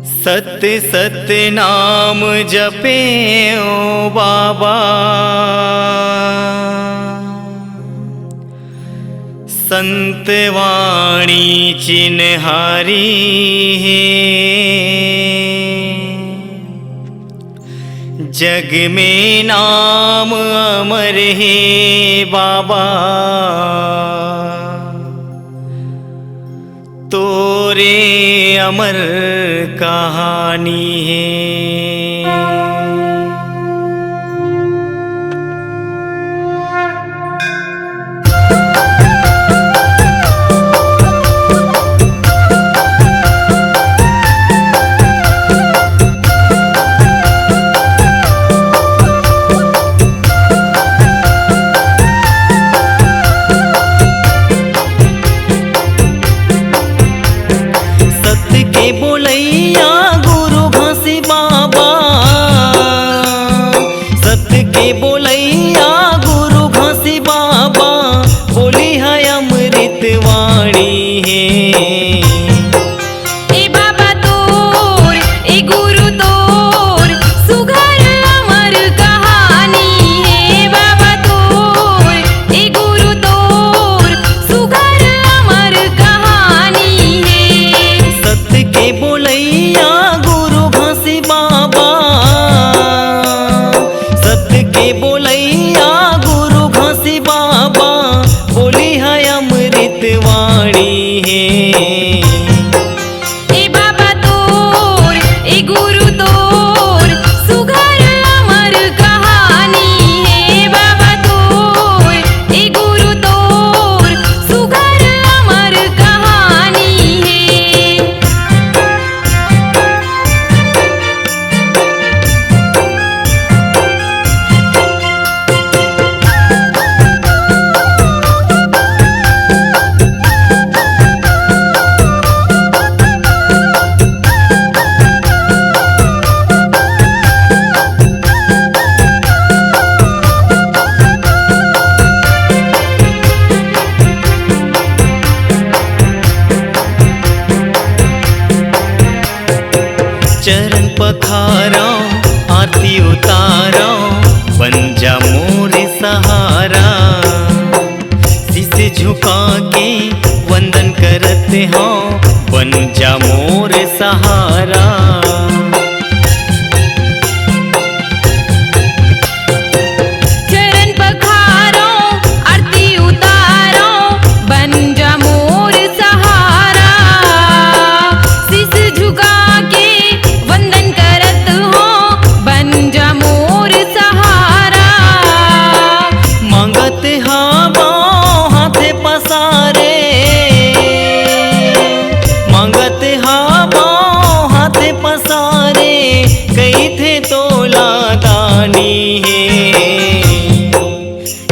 सत्य सत्य नाम जपे ओ बाबा, संत वाणी चिन्हारी है। जग में नाम अमर है बाबा, तोरे अमर कहानी है। बोलैया गुरु घासी बाबा, सत्य के बोलैया गुरु घासी बाबा, बोली है अमृत वाणी है। ए बाबा तोर ए गुरु तोर सुघर अमर कहानी है। बाबा तोर ए गुरु तोर सुघर अमर कहानी है। सत्य के बोलैया गुरु घासी बाबा, सत्य के बोलैया गुरु घासी बाबा, बोली है अमृत वाणी है। ए बाबा तोर ए गुरु तोर सुघर अमर कहानी है। बाबा तोर ए गुरु तोर सुघर अमर कहानी है। चरण पखारा आरती उतारा, बन जा मोर सहारा। शीश झुका के वंदन करते हो, बन जा मोर सहारा। चरण पखारो आरती उतारो, बन जा मोर सहारा। शीश झुका के वंदन करत हो, बन जा मोर सहारा। मांगत हाबो हाथे पसारे, मांगत हाबो हाथे पसारे, कई थे तोला दानी है।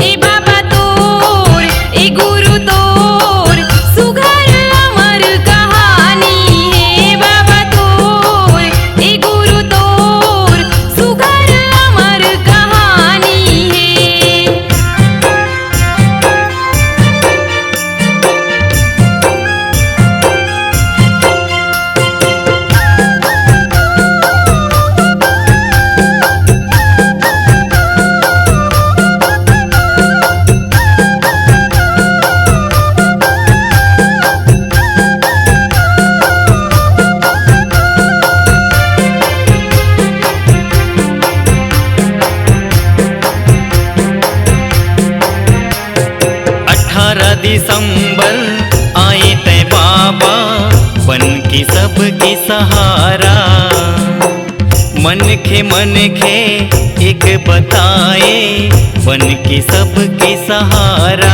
ए बाबा तोर ए गुरु तोर सुघर अमर कहानी है। बाबा तोर ए गुरु तोर सुघर अमर कहानी है। दिसंबर आए तै बाबा, बन की सबकी सहारा। मन खे एक बताए, बन की सबकी सहारा।